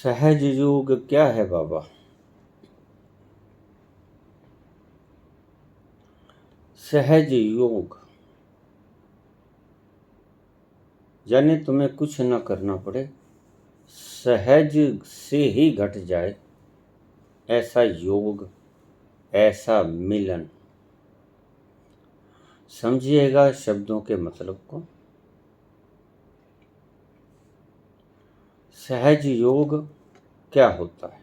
सहज योग क्या है बाबा? सहज योग यानी तुम्हें कुछ न करना पड़े, सहज से ही घट जाए ऐसा योग, ऐसा मिलन। समझिएगा शब्दों के मतलब को। सहज योग क्या होता है?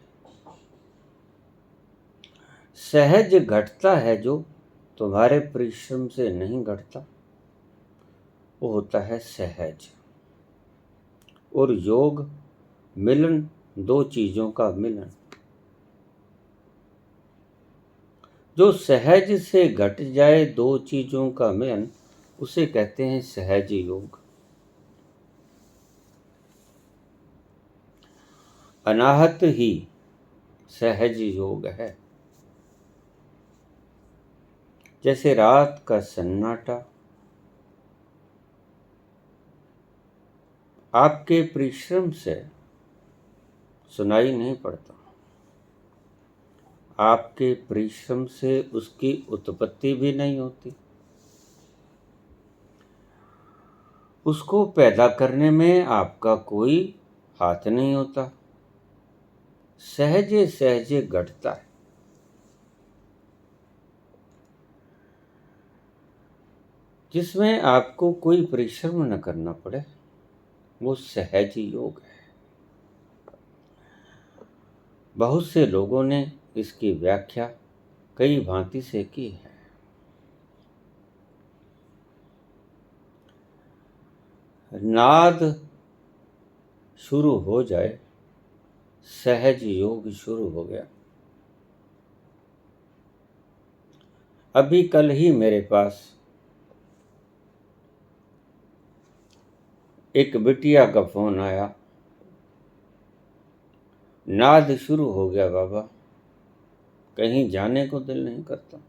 सहज घटता है जो तुम्हारे परिश्रम से नहीं घटता, वो होता है सहज। और योग मिलन, दो चीजों का मिलन। जो सहज से घट जाए दो चीजों का मिलन, उसे कहते हैं सहज योग। अनाहत ही सहज योग है। जैसे रात का सन्नाटा आपके परिश्रम से सुनाई नहीं पड़ता, आपके परिश्रम से उसकी उत्पत्ति भी नहीं होती, उसको पैदा करने में आपका कोई हाथ नहीं होता, सहजे सहजे घटता है। जिसमें आपको कोई परिश्रम न करना पड़े, वो सहज योग है। बहुत से लोगों ने इसकी व्याख्या कई भांति से की है। नाद शुरू हो जाए, सहज योग शुरू हो गया। अभी कल ही मेरे पास एक बिटिया का फोन आया, नाद शुरू हो गया बाबा, कहीं जाने को दिल नहीं करता।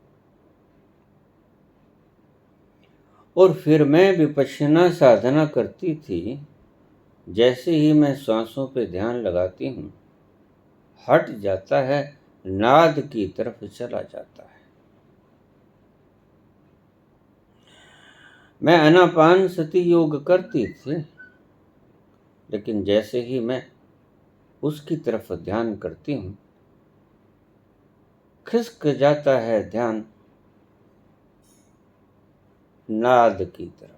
और फिर मैं विपश्यना साधना करती थी, जैसे ही मैं सांसों पे ध्यान लगाती हूँ, हट जाता है, नाद की तरफ चला जाता है। मैं आनापान सती योग करती थी, लेकिन जैसे ही मैं उसकी तरफ ध्यान करती हूँ, खिसक जाता है ध्यान नाद की तरफ।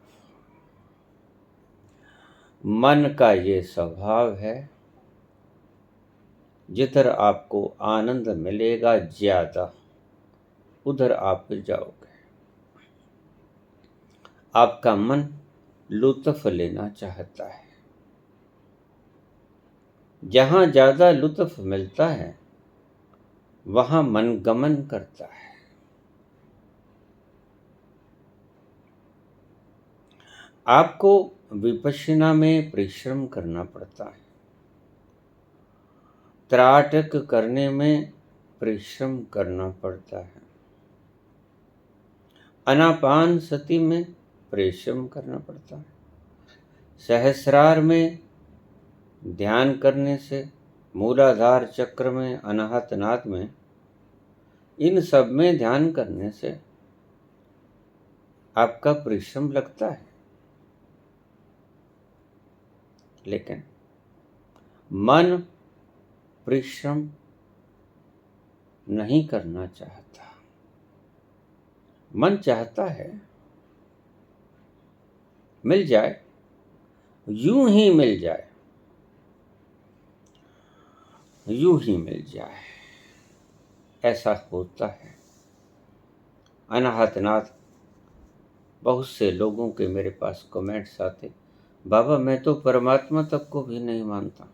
मन का ये स्वभाव है, जिधर आपको आनंद मिलेगा ज्यादा, उधर आप जाओगे। आपका मन लुत्फ लेना चाहता है। जहां ज्यादा लुत्फ मिलता है, वहां मन गमन करता है। आपको विपश्यना में परिश्रम करना पड़ता है, त्राटक करने में परिश्रम करना पड़ता है, आनापान सती में परिश्रम करना पड़ता है, सहस्रार में ध्यान करने से, मूलाधार चक्र में, अनाहत नाद में, इन सब में ध्यान करने से आपका परिश्रम लगता है। लेकिन मन परिश्रम नहीं करना चाहता। मन चाहता है मिल जाए, यूं ही मिल जाए, यूं ही मिल जाए, ऐसा होता है। अनाहत नाद, बहुत से लोगों के मेरे पास कमेंट्स आते, बाबा मैं तो परमात्मा तक को भी नहीं मानता,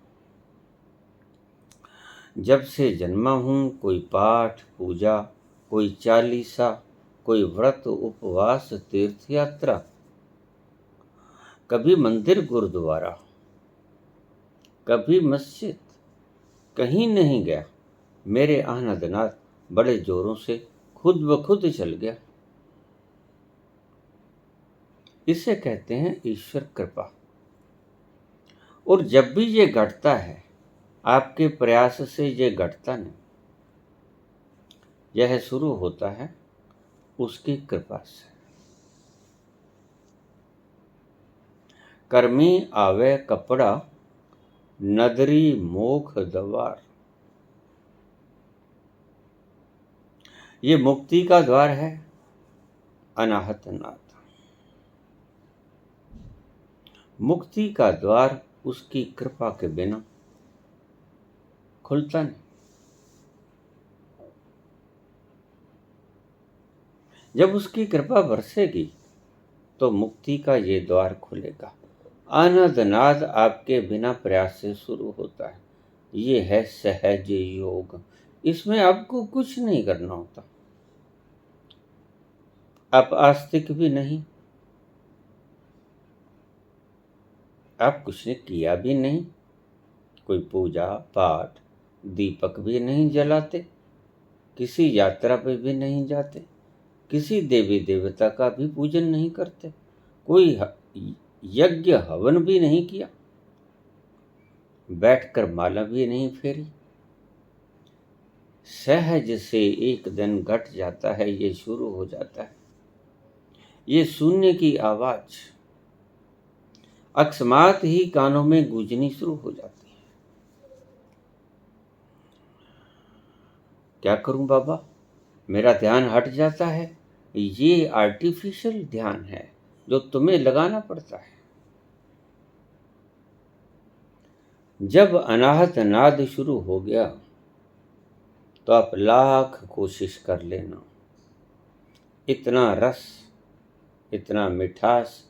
जब से जन्मा हूँ कोई पाठ पूजा, कोई चालीसा, कोई व्रत उपवास तीर्थ यात्रा, कभी मंदिर गुरुद्वारा, कभी मस्जिद, कहीं नहीं गया। मेरे आनंदनाथ बड़े जोरों से खुद ब खुद चल गया। इसे कहते हैं ईश्वर कृपा। और जब भी ये घटता है, आपके प्रयास से ये घटता नहीं, यह शुरू होता है उसकी कृपा से। कर्मी आवे कपड़ा नदरी मोख द्वार, ये मुक्ति का द्वार है अनाहत नाथ। मुक्ति का द्वार उसकी कृपा के बिना खुलता नहीं। जब उसकी कृपा बरसेगी तो मुक्ति का ये द्वार खुलेगा। आनंद नाद आपके बिना प्रयास से शुरू होता है। ये है सहज योग। इसमें आपको कुछ नहीं करना होता। आप आस्तिक भी नहीं, आप कुछ ने किया भी नहीं, कोई पूजा पाठ दीपक भी नहीं जलाते, किसी यात्रा पे भी नहीं जाते, किसी देवी देवता का भी पूजन नहीं करते, कोई यज्ञ हवन भी नहीं किया, बैठकर माला भी नहीं फेरी। सहज से एक दिन घट जाता है, ये शुरू हो जाता है। ये शून्य की आवाज अकस्मात ही कानों में गूंजनी शुरू हो जाती है। क्या करूं बाबा, मेरा ध्यान हट जाता है। ये आर्टिफिशियल ध्यान है जो तुम्हें लगाना पड़ता है। जब अनाहत नाद शुरू हो गया तो आप लाख कोशिश कर लेना, इतना रस, इतना मिठास,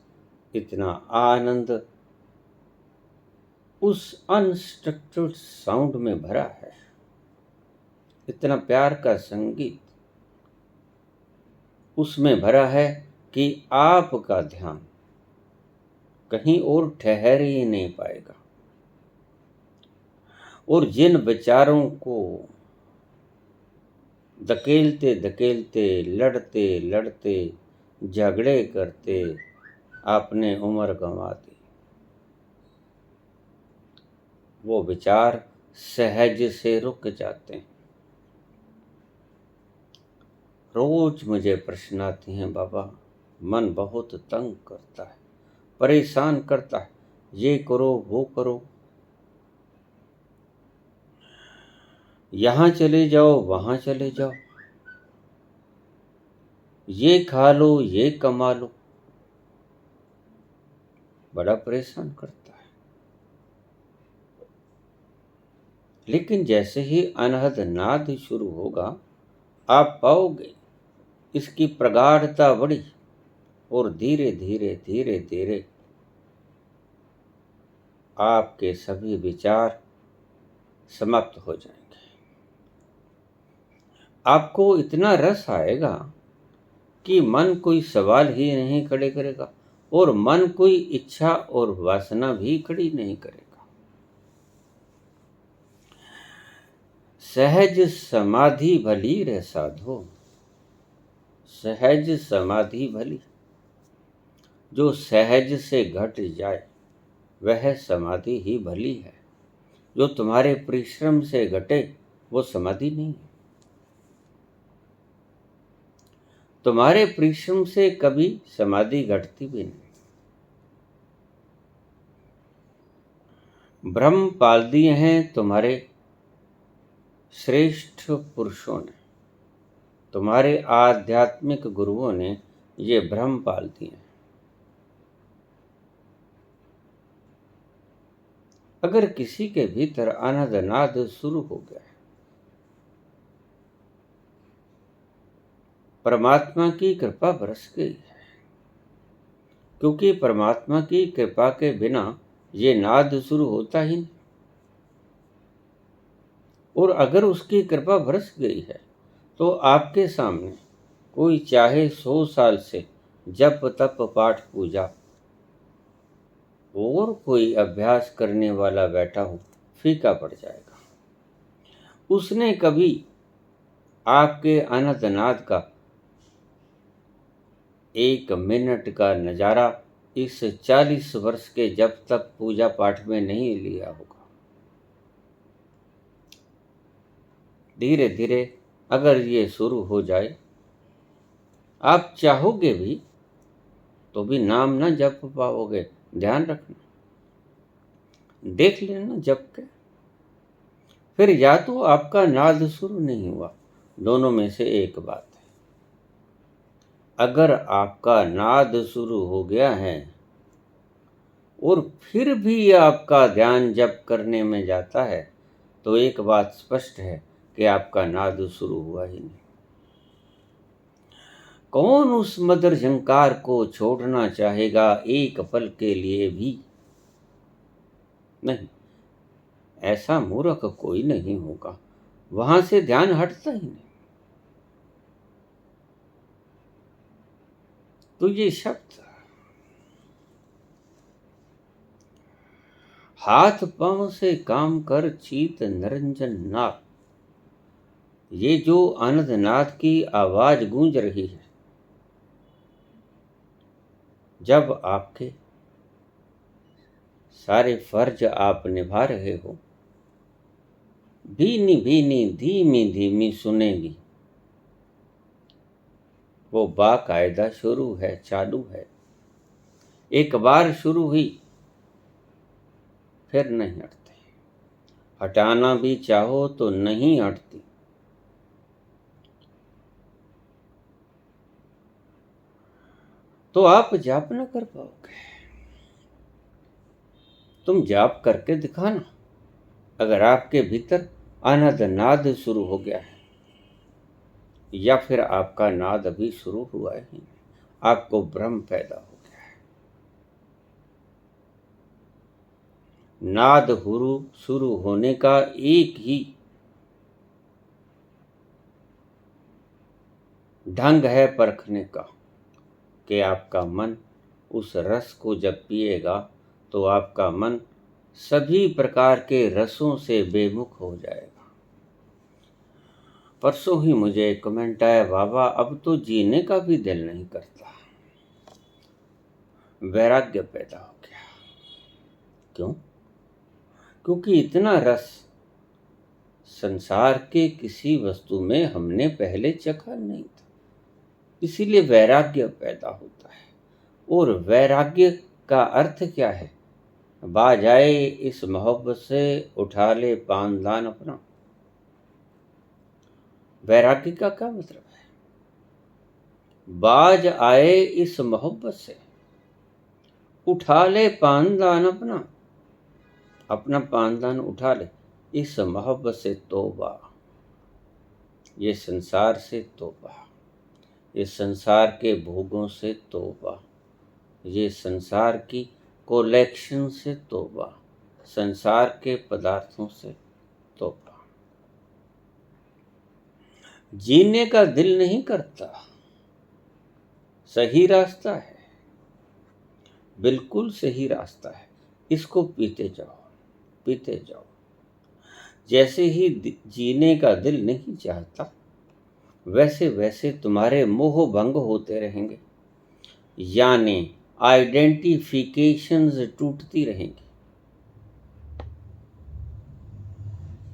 इतना आनंद उस अनस्ट्रक्चर्ड साउंड में भरा है, इतना प्यार का संगीत उसमें भरा है कि आपका ध्यान कहीं और ठहर ही नहीं पाएगा। और जिन विचारों को धकेलते धकेलते, लड़ते लड़ते, झगड़े करते आपने उम्र गंवा दी, वो विचार सहज से रुक जाते हैं। रोज मुझे प्रश्न आते हैं, बाबा मन बहुत तंग करता है, परेशान करता है, ये करो वो करो, यहाँ चले जाओ वहाँ चले जाओ, ये खा लो ये कमा लो, बड़ा परेशान करता है। लेकिन जैसे ही अनहद नाद शुरू होगा आप पाओगे इसकी प्रगाढ़ता बढ़ी और धीरे धीरे धीरे धीरे आपके सभी विचार समाप्त हो जाएंगे। आपको इतना रस आएगा कि मन कोई सवाल ही नहीं खड़े करेगा और मन कोई इच्छा और वासना भी खड़ी नहीं करेगा। सहज समाधि भली रे साधो, सहज समाधि भली। जो सहज से घट जाए वह समाधि ही भली है। जो तुम्हारे परिश्रम से घटे वो समाधि नहीं है। तुम्हारे परिश्रम से कभी समाधि घटती भी नहीं। ब्रह्म पाल दिए हैं तुम्हारे श्रेष्ठ पुरुषों ने, तुम्हारे आध्यात्मिक गुरुओं ने ये भ्रम पाल दिए हैं। अगर किसी के भीतर आनंद नाद शुरू हो गया है, परमात्मा की कृपा बरस गई है, क्योंकि परमात्मा की कृपा के बिना ये नाद शुरू होता ही नहीं। और अगर उसकी कृपा बरस गई है तो आपके सामने कोई चाहे 100 साल से जप तप पाठ पूजा और कोई अभ्यास करने वाला बैठा हो, फीका पड़ जाएगा। उसने कभी आपके अनंत नाद का 1 मिनट का नज़ारा इस 40 वर्ष के जब तक पूजा पाठ में नहीं लिया होगा। धीरे धीरे अगर ये शुरू हो जाए, आप चाहोगे भी तो भी नाम ना जप पाओगे। ध्यान रखना, देख लेना जप के। फिर या तो आपका नाद शुरू नहीं हुआ, दोनों में से एक बात है। अगर आपका नाद शुरू हो गया है और फिर भी आपका ध्यान जप करने में जाता है, तो एक बात स्पष्ट है कि आपका नाद शुरू हुआ ही नहीं। कौन उस मधुर झंकार को छोड़ना चाहेगा एक पल के लिए भी? नहीं, ऐसा मूर्ख कोई नहीं होगा, वहां से ध्यान हटता ही नहीं। तो ये शब्द हाथ पांव से काम कर चीत निरंजन नाथ, ये जो आनंद नाथ की आवाज गूंज रही है, जब आपके सारे फर्ज आप निभा रहे हो, भीनी भीनी धीमी धीमी सुनेगी। वो बाकायदा शुरू है, चालू है। एक बार शुरू हुई फिर नहीं हटती, हटाना भी चाहो तो नहीं हटती। तो आप जाप ना कर पाओगे। तुम जाप करके दिखाना। अगर आपके भीतर आनंद नाद शुरू हो गया है, या फिर आपका नाद अभी शुरू हुआ ही नहीं, आपको भ्रम पैदा हो गया है। नाद शुरू होने का एक ही ढंग है परखने का, कि आपका मन उस रस को जब पिएगा तो आपका मन सभी प्रकार के रसों से बेमुख हो जाएगा। परसों ही मुझे एक कमेंट आया, बाबा अब तो जीने का भी दिल नहीं करता। वैराग्य पैदा हो गया। क्यों? क्योंकि इतना रस संसार के किसी वस्तु में हमने पहले चखा नहीं था, इसीलिए वैराग्य पैदा होता है। और वैराग्य का अर्थ क्या है? बाज आए इस मोहब्बत से उठा ले पानदान अपना। वैराग्य का क्या मतलब है? बाज आए इस मोहब्बत से उठा ले पानदान अपना, अपना पानदान उठा ले। इस मोहब्बत से तौबा, ये संसार से तौबा, ये संसार के भोगों से तौबा, ये संसार की कलेक्शन से तौबा, संसार के पदार्थों से तौबा। जीने का दिल नहीं करता, सही रास्ता है, बिल्कुल सही रास्ता है। इसको पीते जाओ, पीते जाओ। जैसे ही जीने का दिल नहीं चाहता, वैसे वैसे तुम्हारे मोह भंग होते रहेंगे, यानी आइडेंटिफिकेशंस टूटती रहेंगी।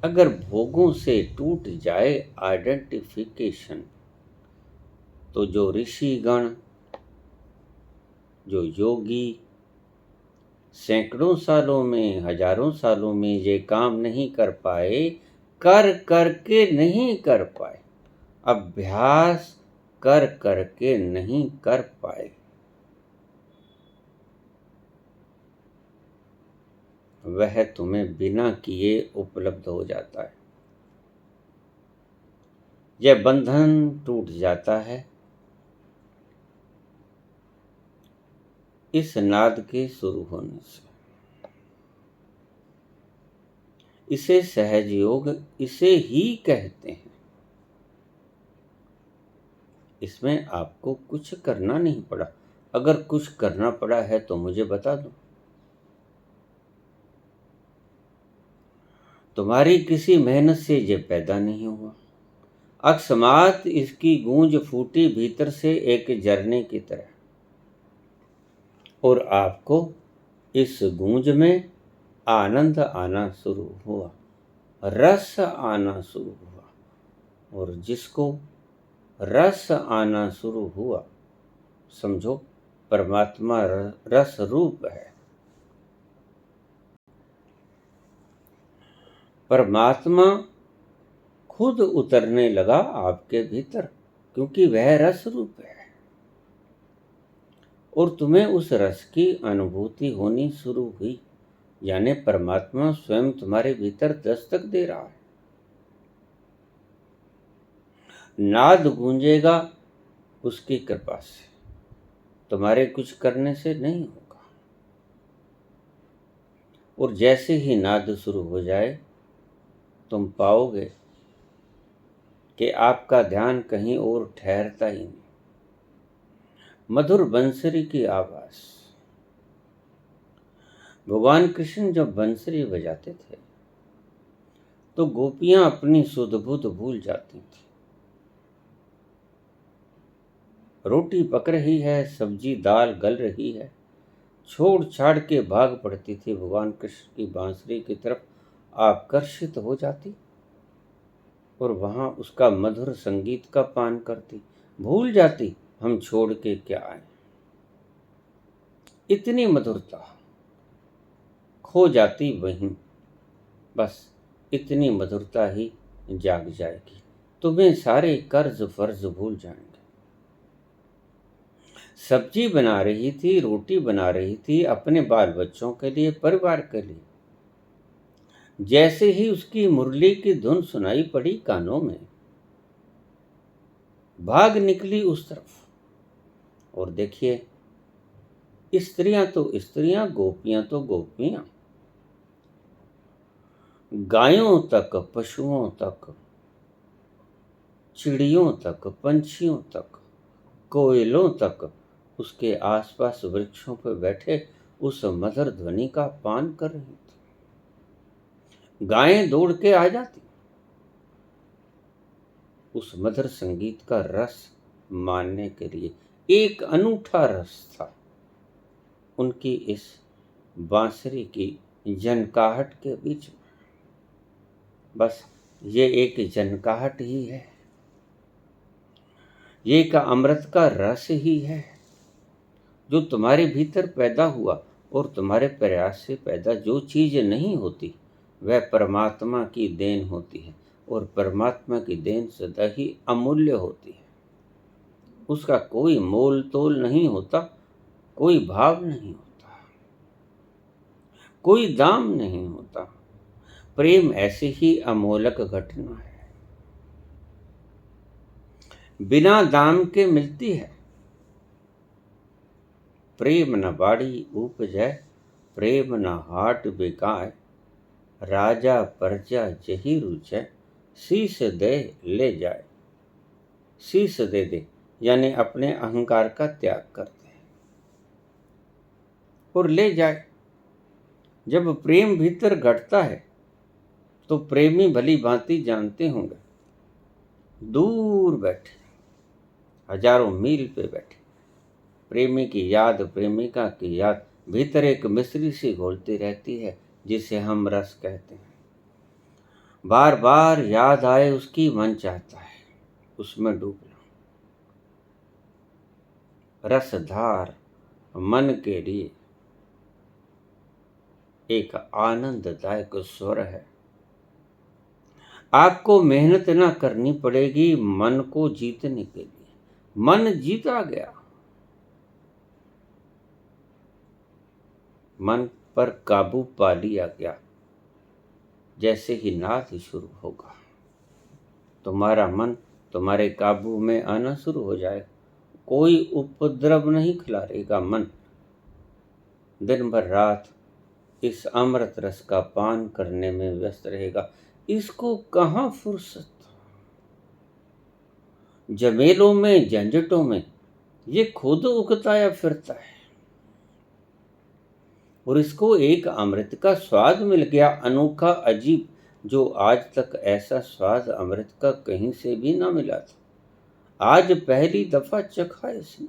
अगर भोगों से टूट जाए आइडेंटिफिकेशन, तो जो ऋषिगण, जो योगी सैकड़ों सालों में, हजारों सालों में ये काम नहीं कर पाए, कर करके नहीं कर पाए, अभ्यास कर करके नहीं कर पाए, वह तुम्हें बिना किए उपलब्ध हो जाता है। यह बंधन टूट जाता है इस नाद के शुरू होने से। इसे सहज योग इसे ही कहते हैं। इसमें आपको कुछ करना नहीं पड़ा। अगर कुछ करना पड़ा है तो मुझे बता दो। तुम्हारी किसी मेहनत से ये पैदा नहीं हुआ, अकस्मात इसकी गूंज फूटी भीतर से एक झरने की तरह, और आपको इस गूंज में आनंद आना शुरू हुआ, रस आना शुरू हुआ, और जिसको रस आना शुरू हुआ, समझो परमात्मा रस रूप है। परमात्मा खुद उतरने लगा आपके भीतर, क्योंकि वह रस रूप है और तुम्हें उस रस की अनुभूति होनी शुरू हुई, यानी परमात्मा स्वयं तुम्हारे भीतर दस्तक दे रहा है। नाद गूंजेगा उसकी कृपा से, तुम्हारे कुछ करने से नहीं होगा। और जैसे ही नाद शुरू हो जाए, तुम पाओगे कि आपका ध्यान कहीं और ठहरता ही नहीं। मधुर बंसरी की आवाज। भगवान कृष्ण जब बंसरी बजाते थे तो गोपियां अपनी सुध बुध भूल जाती थी। रोटी पक रही है, सब्जी दाल गल रही है, छोड़ छाड़ के भाग पड़ती थी भगवान कृष्ण की बांसुरी की तरफ, आकर्षित हो जाती और वहां उसका मधुर संगीत का पान करती, भूल जाती हम छोड़ के क्या आए। इतनी मधुरता खो जाती वहीं, बस इतनी मधुरता ही जाग जाएगी, तुम्हें सारे कर्ज फर्ज भूल जाएंगे। सब्जी बना रही थी, रोटी बना रही थी अपने बाल बच्चों के लिए, परिवार के लिए। जैसे ही उसकी मुरली की धुन सुनाई पड़ी कानों में, भाग निकली उस तरफ। और देखिए, स्त्रियां तो स्त्रियां, गोपियां तो गोपियां, गायों तक, पशुओं तक, चिड़ियों तक, पंछियों तक, कोयलों तक उसके आसपास वृक्षों पर बैठे उस मधुर ध्वनि का पान कर रही थी। गायें दौड़ के आ जाती, उस मधुर संगीत का रस मानने के लिए। एक अनूठा रस था उनकी इस बांसुरी की जनकाहट के बीच में। बस ये एक जनकाहट ही है, ये एक अमृत का रस ही है जो तुम्हारे भीतर पैदा हुआ। और तुम्हारे प्रयास से पैदा जो चीज नहीं होती वह परमात्मा की देन होती है, और परमात्मा की देन सदा ही अमूल्य होती है। उसका कोई मोल तोल नहीं होता, कोई भाव नहीं होता, कोई दाम नहीं होता। प्रेम ऐसी ही अमोलक घटना है, बिना दाम के मिलती है। प्रेम न बाड़ी उपजै, प्रेम न हाट बिकाय, राजा प्रजा जही रुचै, शीस दे ले जाए। शीस दे दे यानी अपने अहंकार का त्याग कर दे और ले जाए। जब प्रेम भीतर घटता है तो प्रेमी भली भांति जानते होंगे, दूर बैठे, हजारों मील पे बैठे, प्रेमी की याद, प्रेमिका की याद भीतर एक मिश्री सी घोलती रहती है, जिसे हम रस कहते हैं। बार बार याद आए उसकी, मन चाहता है उसमें डूबना। रसधार मन के लिए एक आनंददायक स्वर है। आपको मेहनत ना करनी पड़ेगी मन को जीतने के लिए। मन जीता गया, मन पर काबू पा लिया गया। जैसे ही नाद शुरू होगा, तुम्हारा मन तुम्हारे काबू में आना शुरू हो जाएगा। कोई उपद्रव नहीं खिलाएगा। मन दिन भर रात इस अमृत रस का पान करने में व्यस्त रहेगा। इसको कहाँ फुर्सत, जमेलों में, झंझटों में ये खुद उकताया फिरता है। और इसको एक अमृत का स्वाद मिल गया, अनोखा, अजीब, जो आज तक ऐसा स्वाद अमृत का कहीं से भी ना मिला था। आज पहली दफा चखा इसने,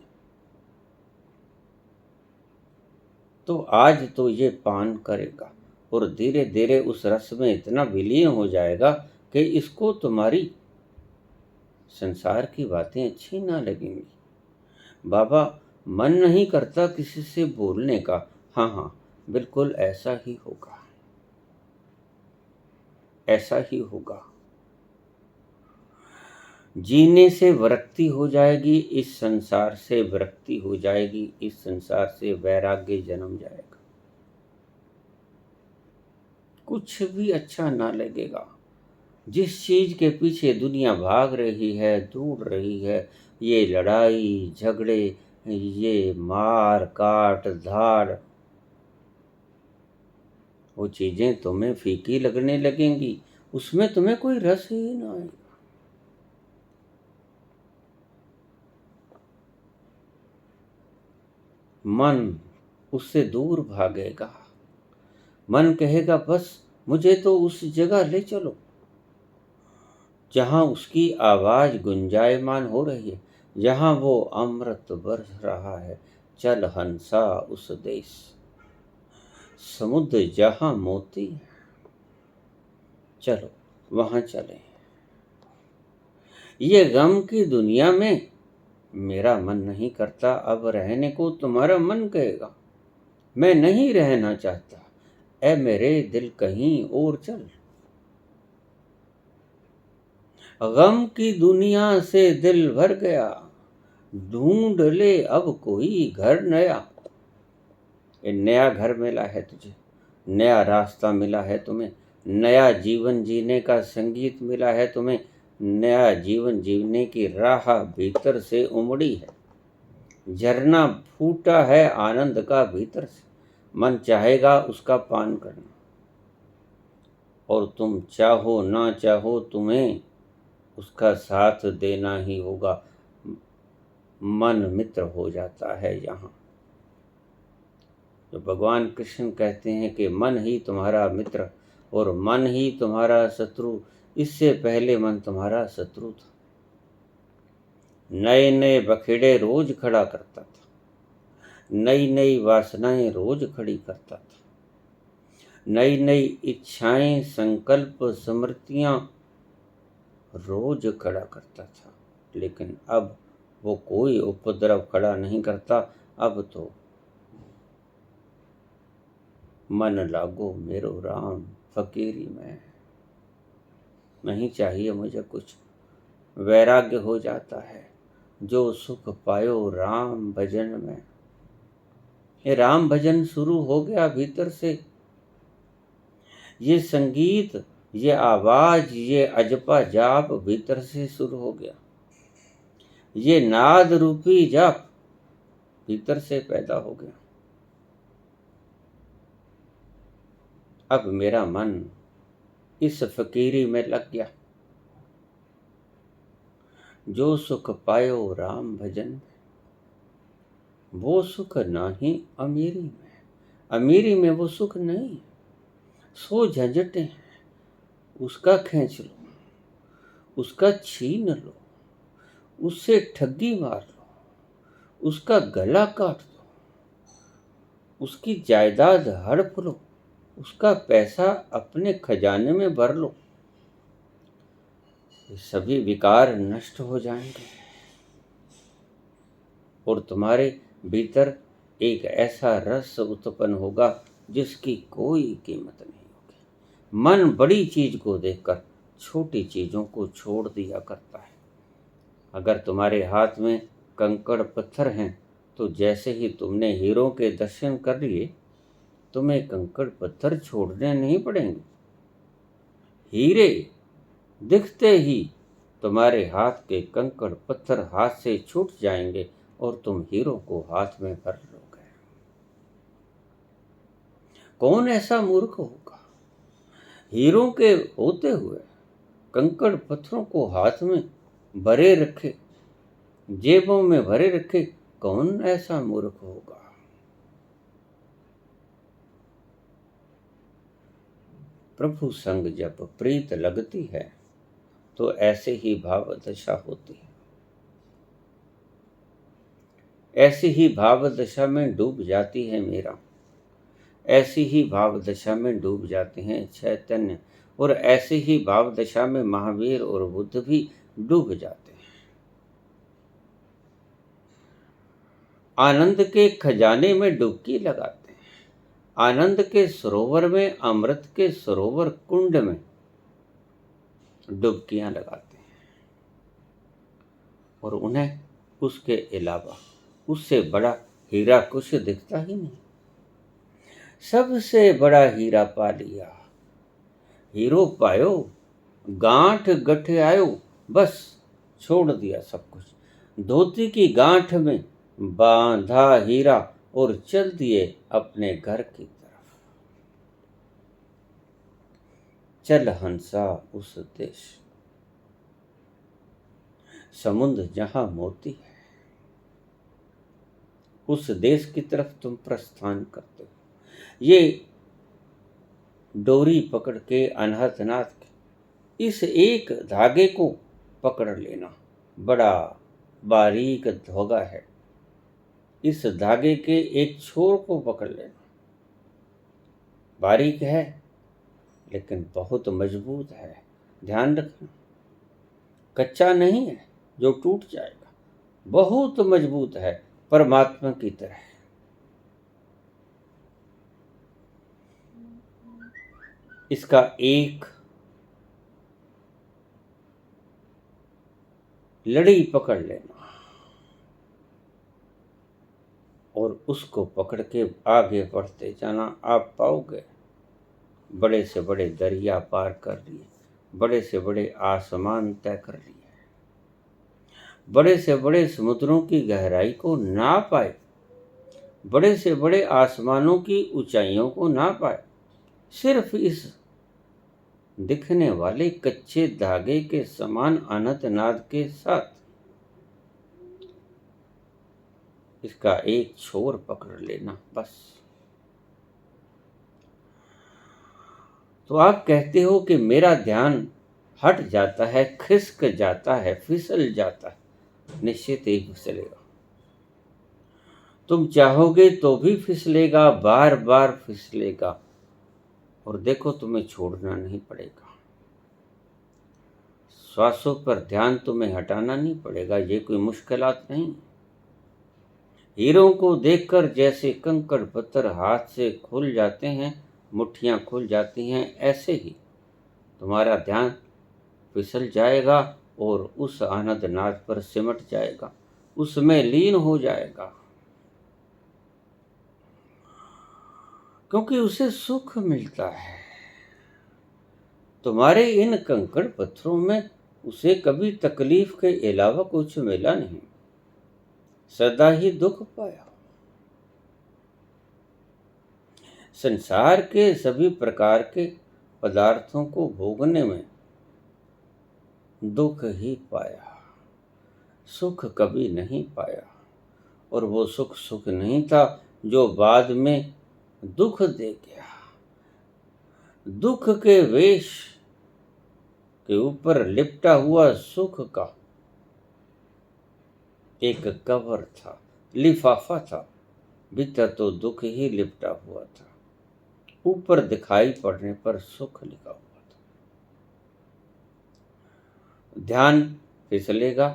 तो आज तो ये पान करेगा और धीरे धीरे उस रस में इतना विलीन हो जाएगा कि इसको तुम्हारी संसार की बातें अच्छी ना लगेंगी। बाबा, मन नहीं करता किसी से बोलने का। हाँ हाँ, बिल्कुल ऐसा ही होगा, ऐसा ही होगा। जीने से विरक्ति हो जाएगी, इस संसार से विरक्ति हो जाएगी, इस संसार से वैराग्य जन्म जाएगा। कुछ भी अच्छा ना लगेगा। जिस चीज के पीछे दुनिया भाग रही है, दौड़ रही है, ये लड़ाई झगड़े, ये मार काट धाड़, वो चीजें तुम्हें फीकी लगने लगेंगी, उसमें तुम्हें कोई रस ही ना आएगा। मन उससे दूर भागेगा। मन कहेगा बस मुझे तो उस जगह ले चलो जहां उसकी आवाज गुंजायमान हो रही है, जहां वो अमृत बरस रहा है। चल हंसा उस देश, समुद्र जहां मोती है, चलो वहां चले। ये गम की दुनिया में मेरा मन नहीं करता अब रहने को, तुम्हारा मन कहेगा मैं नहीं रहना चाहता, ऐ मेरे दिल कहीं और चल। गम की दुनिया से दिल भर गया, ढूंढ ले अब कोई घर नया। ये नया घर मिला है तुझे, नया रास्ता मिला है तुम्हें, नया जीवन जीने का संगीत मिला है तुम्हें, नया जीवन जीने की राह भीतर से उमड़ी है। झरना फूटा है आनंद का भीतर से, मन चाहेगा उसका पान करना, और तुम चाहो ना चाहो तुम्हें उसका साथ देना ही होगा। मन मित्र हो जाता है यहाँ। तो भगवान कृष्ण कहते हैं कि मन ही तुम्हारा मित्र और मन ही तुम्हारा शत्रु। इससे पहले मन तुम्हारा शत्रु था, नए नए बखेड़े रोज खड़ा करता था, नई नई वासनाएं रोज खड़ी करता था, नई नई इच्छाएं संकल्प स्मृतियां रोज खड़ा करता था। लेकिन अब वो कोई उपद्रव खड़ा नहीं करता। अब तो मन लागो मेरो राम फकीरी में, नहीं चाहिए मुझे कुछ, वैराग्य हो जाता है। जो सुख पायो राम भजन में, ये राम भजन शुरू हो गया भीतर से। ये संगीत, ये आवाज, ये अजपा जाप भीतर से शुरू हो गया। ये नाद रूपी जाप भीतर से पैदा हो गया। अब मेरा मन इस फकीरी में लग गया। जो सुख पायो राम भजन में, वो सुख नाही अमीरी में। अमीरी में वो सुख नहीं, सो झंझटें हैं, उसका खींच लो, उसका छीन लो, उससे ठगी मार लो, उसका गला काट दो, उसकी जायदाद हड़प लो, उसका पैसा अपने खजाने में भर लो। ये सभी विकार नष्ट हो जाएंगे और तुम्हारे भीतर एक ऐसा रस उत्पन्न होगा जिसकी कोई कीमत नहीं होगी। मन बड़ी चीज को देखकर छोटी चीजों को छोड़ दिया करता है। अगर तुम्हारे हाथ में कंकड़ पत्थर हैं तो जैसे ही तुमने हीरों के दर्शन कर लिए, तुम्हें कंकड़ पत्थर छोड़ने नहीं पड़ेंगे। हीरे दिखते ही तुम्हारे हाथ के कंकड़ पत्थर हाथ से छूट जाएंगे और तुम हीरो को हाथ में भर लोगे। कौन ऐसा मूर्ख होगा हीरो के होते हुए कंकड़ पत्थरों को हाथ में भरे रखे, जेबों में भरे रखे? कौन ऐसा मूर्ख होगा? प्रभु संग जब प्रीत लगती है तो ऐसे ही भाव दशा होती है। ऐसी ही भाव दशा में डूब जाती है मीरा, ऐसी ही भाव दशा में डूब जाते हैं चैतन्य, और ऐसी ही भाव दशा में महावीर और बुद्ध भी डूब जाते हैं। आनंद के खजाने में डुबकी लगाते हैं, आनंद के सरोवर में, अमृत के सरोवर कुंड में डुबकियां लगाते हैं, और उन्हें उसके अलावा उससे बड़ा हीरा कुछ दिखता ही नहीं। सबसे बड़ा हीरा पा लिया, हीरो पायो, गांठ गठे आयो, बस छोड़ दिया सब कुछ। धोती की गांठ में बांधा हीरा और चल दिए अपने घर की तरफ। चल हंसा उस देश, समुद्र जहां मोती है, उस देश की तरफ तुम प्रस्थान करते हो। ये डोरी पकड़ के अनहतनाथ के इस एक धागे को पकड़ लेना, बड़ा बारीक धागा है। इस धागे के एक छोर को पकड़ लेना, बारीक है लेकिन बहुत मजबूत है। ध्यान रखना, कच्चा नहीं है जो टूट जाएगा, बहुत मजबूत है, परमात्मा की तरह। इसका एक लड़ी पकड़ लेना और उसको पकड़ के आगे बढ़ते जाना। आप पाओगे बड़े से बड़े दरिया पार कर लिए, बड़े से बड़े आसमान तय कर लिए, बड़े से बड़े समुद्रों की गहराई को ना पाए, बड़े से बड़े आसमानों की ऊंचाइयों को ना पाए, सिर्फ इस दिखने वाले कच्चे धागे के समान अनंतनाद के साथ इसका एक छोर पकड़ लेना, बस। तो आप कहते हो कि मेरा ध्यान हट जाता है, खिसक जाता है, फिसल जाता है। निश्चित ही फिसलेगा, तुम चाहोगे तो भी फिसलेगा, बार बार फिसलेगा, और देखो तुम्हें छोड़ना नहीं पड़ेगा। श्वासों पर ध्यान तुम्हें हटाना नहीं पड़ेगा, ये कोई मुश्किलात नहीं। हीरों को देखकर जैसे कंकड़ पत्थर हाथ से खुल जाते हैं, मुट्ठियां खुल जाती हैं, ऐसे ही तुम्हारा ध्यान फिसल जाएगा और उस आनंद नाद पर सिमट जाएगा, उसमें लीन हो जाएगा, क्योंकि उसे सुख मिलता है। तुम्हारे इन कंकड़ पत्थरों में उसे कभी तकलीफ के अलावा कुछ मिला नहीं, सदा ही दुख पाया। संसार के सभी प्रकार के पदार्थों को भोगने में दुख ही पाया, सुख कभी नहीं पाया। और वो सुख सुख नहीं था जो बाद में दुख दे गया। दुख के वेश के ऊपर लिपटा हुआ सुख का एक कवर था, लिफाफा था, भीतर तो दुख ही लिपटा हुआ था, ऊपर दिखाई पड़ने पर सुख लिखा हुआ था। ध्यान फिसलेगा,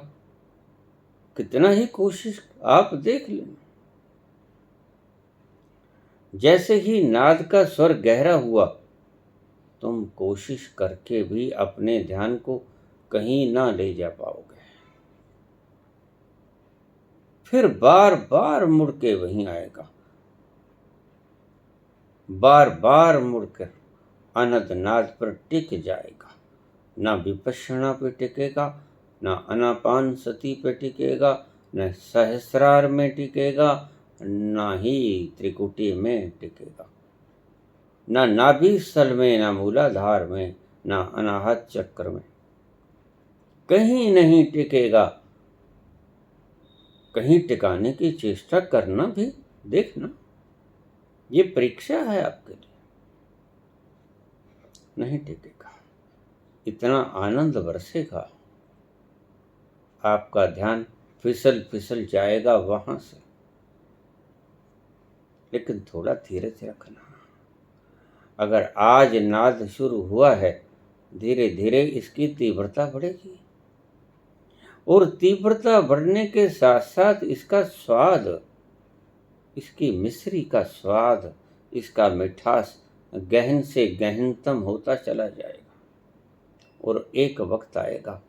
कितना ही कोशिश आप देख लेना। जैसे ही नाद का स्वर गहरा हुआ, तुम कोशिश करके भी अपने ध्यान को कहीं ना ले जा पाओगे, फिर बार बार मुड़ के वहीं आएगा, बार बार मुड़कर अनंत नाद पर टिक जाएगा। ना विपश्यना पे टिकेगा, ना अनापान सती पे टिकेगा, न सहस्रार में टिकेगा, ना ही त्रिकुटी में टिकेगा, ना नाभि स्थल में, ना मूलाधार में, ना अनाहत चक्र में, कहीं नहीं टिकेगा। कहीं टिकाने की चेष्टा करना भी, देखना, ये परीक्षा है आपके लिए। नहीं टिकेगा, इतना आनंद बरसेगा, आपका ध्यान फिसल फिसल जाएगा वहां से। लेकिन थोड़ा धीरज रखना। अगर आज नाद शुरू हुआ है, धीरे धीरे इसकी तीव्रता बढ़ेगी, और तीव्रता बढ़ने के साथ साथ इसका स्वाद इसकी मिश्री का स्वाद, इसका मिठास गहन से गहनतम होता चला जाएगा और एक वक्त आएगा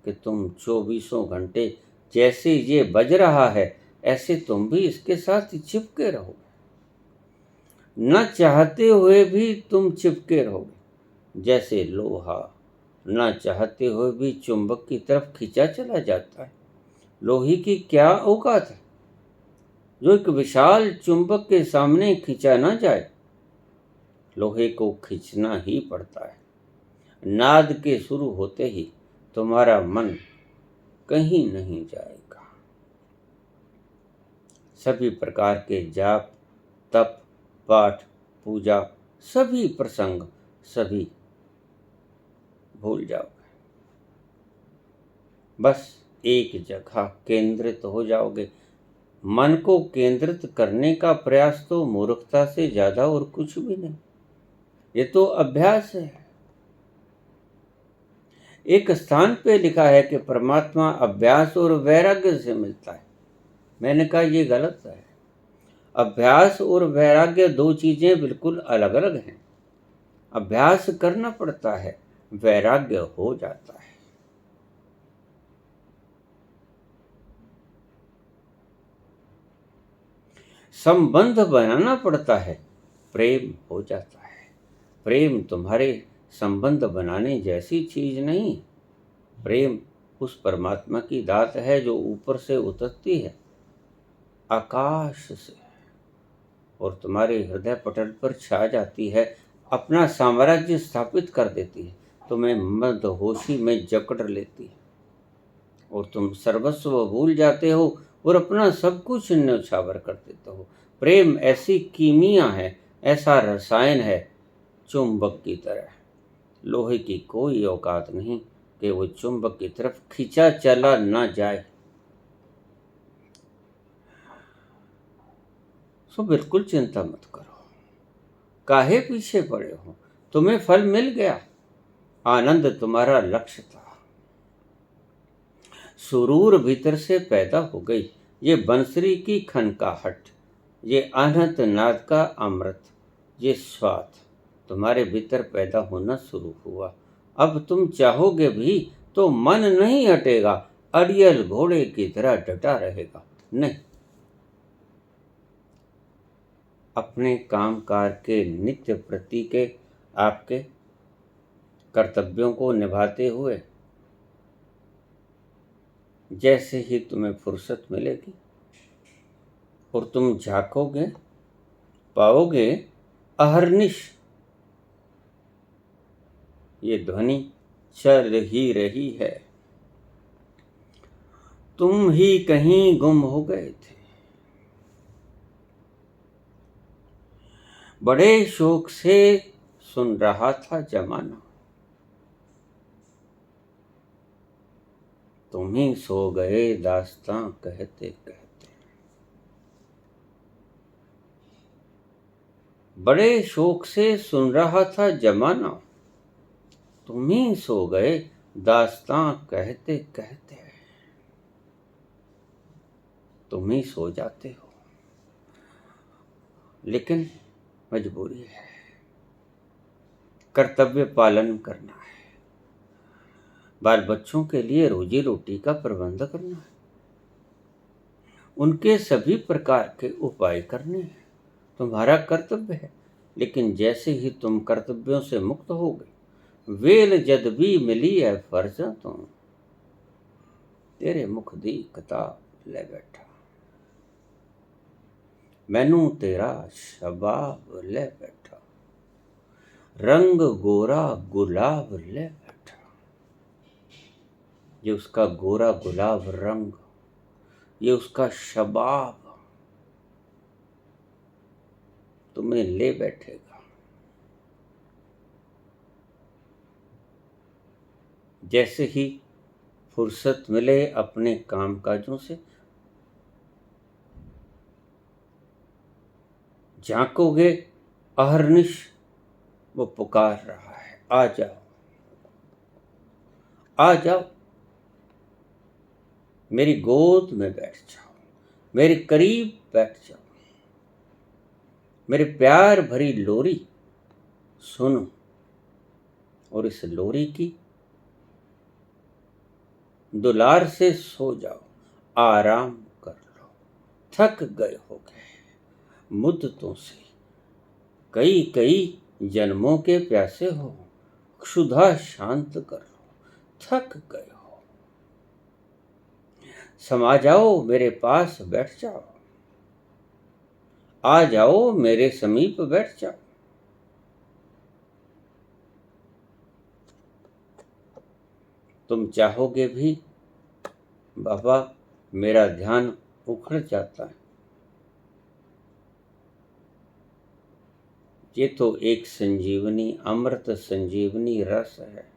कि तुम 24 घंटे जैसे ये बज रहा है ऐसे तुम भी इसके साथ चिपके रहोगे। न चाहते हुए भी तुम चिपके रहोगे, जैसे लोहा न चाहते हुए भी चुंबक की तरफ खींचा चला जाता है। लोहे की क्या औकात है जो एक विशाल चुंबक के सामने खींचा ना जाए। लोहे को खींचना ही पड़ता है। नाद के शुरू होते ही तुम्हारा मन कहीं नहीं जाएगा। सभी प्रकार के जाप, तप, पाठ, पूजा, सभी प्रसंग, सभी भूल जाओगे। बस एक जगह केंद्रित हो जाओगे। मन को केंद्रित करने का प्रयास तो मूर्खता से ज्यादा और कुछ भी नहीं। ये तो अभ्यास है। एक स्थान पे लिखा है कि परमात्मा अभ्यास और वैराग्य से मिलता है। मैंने कहा ये गलत है। अभ्यास और वैराग्य दो चीजें बिल्कुल अलग अलग हैं। अभ्यास करना पड़ता है, वैराग्य हो जाता है। संबंध बनाना पड़ता है, प्रेम हो जाता है। प्रेम तुम्हारे संबंध बनाने जैसी चीज नहीं। प्रेम उस परमात्मा की दात है जो ऊपर से उतरती है आकाश से और तुम्हारे हृदय पटल पर छा जाती है, अपना साम्राज्य स्थापित कर देती है, तुम्हें मदहोशी में जकड़ लेती है और तुम सर्वस्व भूल जाते हो और अपना सब कुछ न्यौछावर कर देते हो। प्रेम ऐसी कीमिया है, ऐसा रसायन है, चुंबक की तरह। लोहे की कोई औकात नहीं कि वो चुंबक की तरफ खींचा चला ना जाए। सो बिल्कुल चिंता मत करो। काहे पीछे पड़े हो? तुम्हें फल मिल गया। आनंद तुम्हारा लक्ष्य था। सुरूर भीतर से पैदा हो गई। ये बंसरी की खनकाहट, ये अनंत नाद का अमृत, ये स्वाद तुम्हारे भीतर पैदा होना शुरू हुआ। अब तुम चाहोगे भी तो मन नहीं हटेगा, अड़ियल घोड़े की तरह डटा रहेगा। नहीं, अपने कामकाज के नित्य प्रति के आपके कर्तव्यों को निभाते हुए जैसे ही तुम्हें फुर्सत मिलेगी और तुम झांकोगे, पाओगे अहर्निश ये ध्वनि चल ही रही है। तुम ही कहीं गुम हो गए थे। बड़े शौक से सुन रहा था जमाना, तुम ही सो गए दास्तां कहते कहते। बड़े शौक से सुन रहा था जमाना, तुम ही सो गए दास्तां कहते कहते। तुम ही सो जाते हो, लेकिन मजबूरी है, कर्तव्य पालन करना है, बाल बच्चों के लिए रोजी रोटी का प्रबंध करना है, उनके सभी प्रकार के उपाय करने हैं। तुम्हारा कर्तव्य है। लेकिन जैसे ही तुम कर्तव्यों से मुक्त हो गए, वेल जद भी मिली है फर्जा तुम, तेरे मुख दी किताब ले बैठा, मैनू तेरा शबाब ले बैठा, रंग गोरा गुलाब ले बैठा। ये उसका गोरा गुलाब रंग, ये उसका शबाब तुम्हें ले बैठेगा। जैसे ही फुर्सत मिले अपने कामकाजों से, झांकोगे, अहर्निश वो पुकार रहा है, आ जाओ, आ जाओ, मेरी गोद में बैठ जाओ, मेरे करीब बैठ जाओ। मेरे प्यार भरी लोरी सुनो और इस लोरी की दुलार से सो जाओ, आराम कर लो। थक गए होगे मुद्दतों से, कई कई जन्मों के प्यासे हो, क्षुधा शांत कर लो। थक गए हो, समा जाओ मेरे पास बैठ जाओ, आ जाओ मेरे समीप बैठ जाओ। तुम चाहोगे भी बाबा, मेरा ध्यान उखड़ जाता है। ये तो एक संजीवनी, अमृत संजीवनी रस है।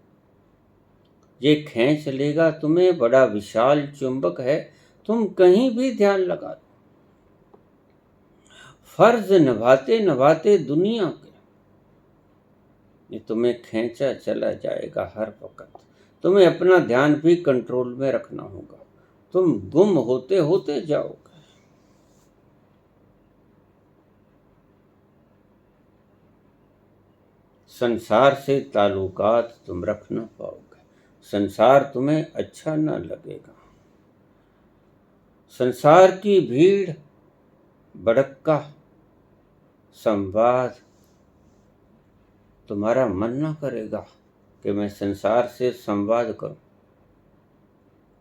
ये खींच लेगा तुम्हें, बड़ा विशाल चुंबक है, तुम कहीं भी ध्यान लगा दो। फर्ज निभाते निभाते दुनिया के ये तुम्हें खींचा चला जाएगा हर वक्त। तुम्हें अपना ध्यान भी कंट्रोल में रखना होगा, तुम गुम होते होते जाओगे। संसार से ताल्लुकात तुम रख ना पाओगे, संसार तुम्हें अच्छा ना लगेगा। संसार की भीड़ भड़का संवाद तुम्हारा मन ना करेगा कि मैं संसार से संवाद करूं।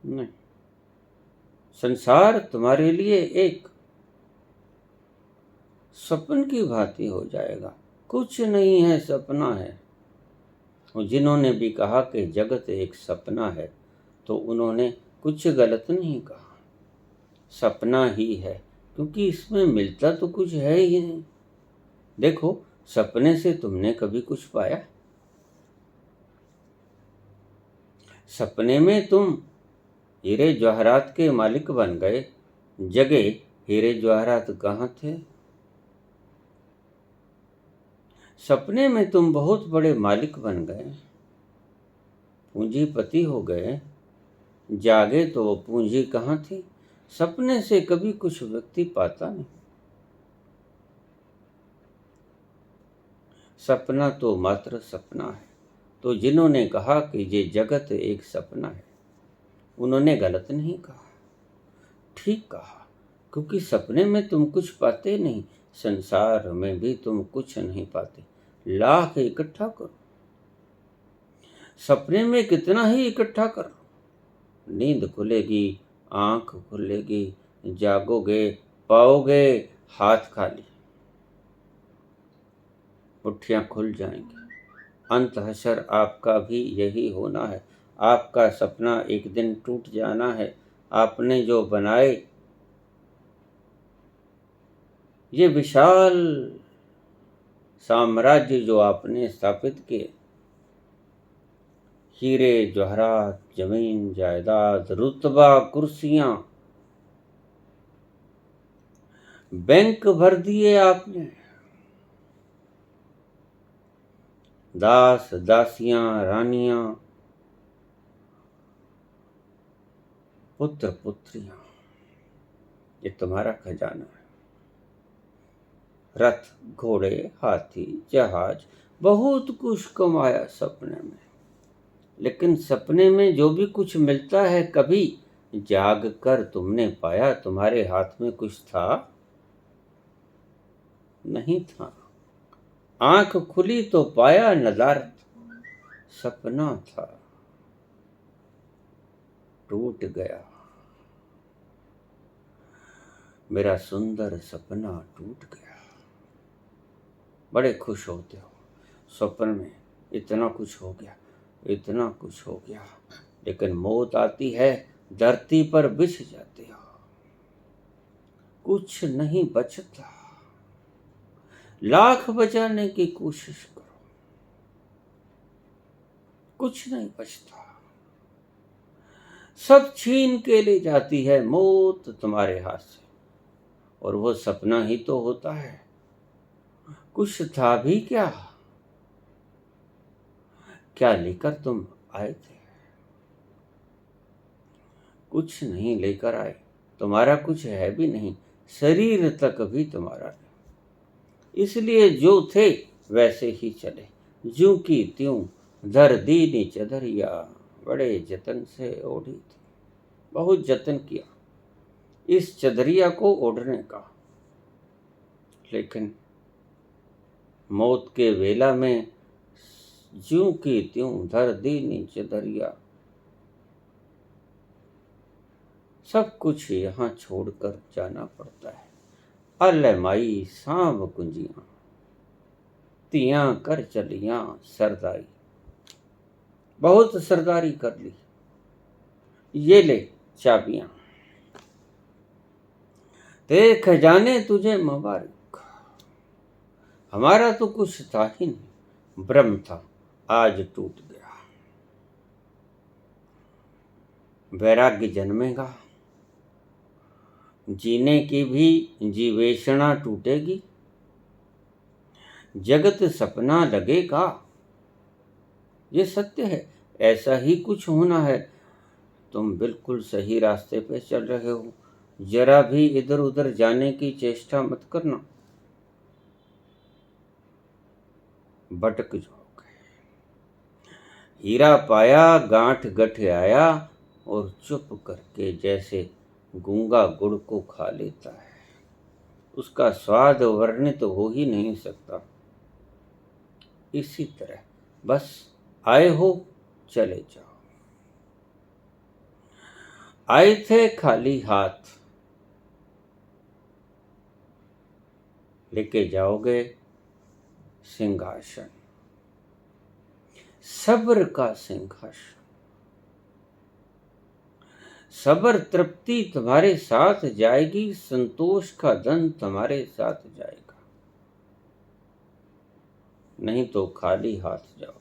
नहीं, संसार तुम्हारे लिए एक सपन की भांति हो जाएगा। कुछ नहीं है, सपना है। और जिन्होंने भी कहा कि जगत एक सपना है, तो उन्होंने कुछ गलत नहीं कहा। सपना ही है, क्योंकि इसमें मिलता तो कुछ है ही नहीं। देखो, सपने से तुमने कभी कुछ पाया? सपने में तुम हीरे जवाहरात के मालिक बन गए, जगे हीरे जवाहरात कहाँ थे? सपने में तुम बहुत बड़े मालिक बन गए, पूंजीपति हो गए, जागे तो वो पूंजी कहाँ थी? सपने से कभी कुछ व्यक्ति पाता नहीं। सपना तो मात्र सपना है। तो जिन्होंने कहा कि ये जगत एक सपना है, उन्होंने गलत नहीं कहा, ठीक कहा। क्योंकि सपने में तुम कुछ पाते नहीं, संसार में भी तुम कुछ नहीं पाते। लाख इकट्ठा करो, सपने में कितना ही इकट्ठा करो, नींद खुलेगी, आंख खुलेगी, जागोगे, पाओगे हाथ खाली, मुट्ठियां खुल जाएंगी। अंत हशर आपका भी यही होना है। आपका सपना एक दिन टूट जाना है। आपने जो बनाए ये विशाल साम्राज्य, जो आपने स्थापित किए, हीरे जवाहरात, जमीन जायदाद, रुतबा, कुर्सियां, बैंक भर दिए आपने, दास दासियां, रानियां, पुत्र पुत्रियां, ये तुम्हारा खजाना है। रथ, घोड़े, हाथी, जहाज, बहुत कुछ कमाया सपने में। लेकिन सपने में जो भी कुछ मिलता है, कभी जाग कर तुमने पाया तुम्हारे हाथ में कुछ था? नहीं था। आंख खुली तो पाया नदारत, सपना था, टूट गया। मेरा सुंदर सपना टूट गया। बड़े खुश होते हो स्वप्न में, इतना कुछ हो गया, इतना कुछ हो गया। लेकिन मौत आती है, धरती पर बिछ जाते हो, कुछ नहीं बचता। लाख बचाने की कोशिश करो, कुछ नहीं बचता। सब छीन के ले जाती है मौत तुम्हारे हाथ से। और वो सपना ही तो होता है। कुछ था भी क्या? क्या लेकर तुम आए थे? कुछ नहीं लेकर आए। तुम्हारा कुछ है भी नहीं, शरीर तक भी तुम्हारा नहीं। इसलिए जो थे वैसे ही चले, ज्यों की त्यों धर दीनी चदरिया, बड़े जतन से ओढ़ी थी। बहुत जतन किया इस चदरिया को ओढ़ने का, लेकिन मौत के वेला में ज्यों की त्यों धर दीनी चदरिया, सब कुछ यहाँ छोड़कर जाना पड़ता है। अल माई सांव कुंजियां, तियां कर चलियां सरदाई, बहुत सरदारी कर ली, ये ले चाबियां, तेरे खजाने तुझे मुबारक, हमारा तो कुछ था ही नहीं, भ्रम था आज टूट गया। वैराग्य जन्मेगा, जीने की भी जीवेषणा टूटेगी, जगत सपना लगेगा, ये सत्य है, ऐसा ही कुछ होना है। तुम बिल्कुल सही रास्ते पे चल रहे हो, जरा भी इधर उधर जाने की चेष्टा मत करना, भटक जाओगे। हीरा पाया गांठ गठ आया, और चुप करके जैसे गूंगा गुड़ को खा लेता है, उसका स्वाद वर्णित हो ही नहीं सकता। इसी तरह बस आए हो चले जाओ। आए थे खाली हाथ, लेके जाओगे सिंहासन, सब्र का सिंहासन। सब्र तृप्ति तुम्हारे साथ जाएगी, संतोष का धन तुम्हारे साथ जाएगा, नहीं तो खाली हाथ जाओगे,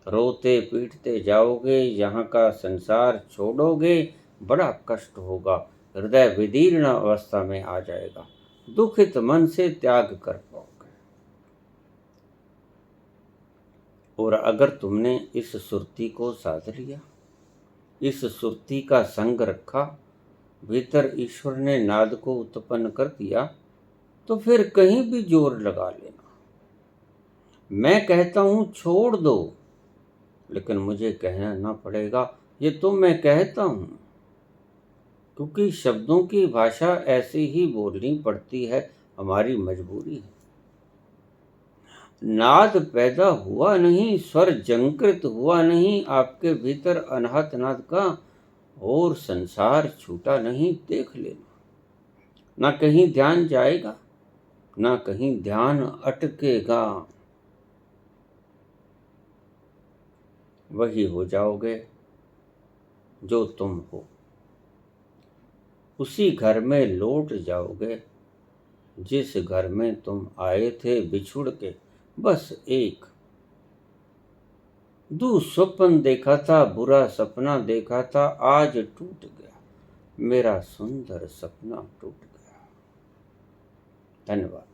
रोते पीटते जाओगे, यहाँ का संसार छोड़ोगे, बड़ा कष्ट होगा, हृदय विदीर्ण अवस्था में आ जाएगा, दुखित मन से त्याग कर पाओगे। और अगर तुमने इस सुरती को साध लिया, इस सुरती का संग रखा, भीतर ईश्वर ने नाद को उत्पन्न कर दिया, तो फिर कहीं भी जोर लगा लेना। मैं कहता हूं छोड़ दो, लेकिन मुझे कहना ना पड़ेगा, ये तो मैं कहता हूं, क्योंकि शब्दों की भाषा ऐसे ही बोलनी पड़ती है, हमारी मजबूरी है। नाद पैदा हुआ नहीं, स्वर जंकृत हुआ नहीं आपके भीतर अनाहत नाद का, और संसार छूटा नहीं, देख लेना। ना कहीं ध्यान जाएगा, ना कहीं ध्यान अटकेगा, वही हो जाओगे जो तुम हो, उसी घर में लौट जाओगे जिस घर में तुम आए थे बिछुड़ के। बस एक दुस्वप्न देखा था, बुरा सपना देखा था, आज टूट गया, मेरा सुंदर सपना टूट गया। धन्यवाद।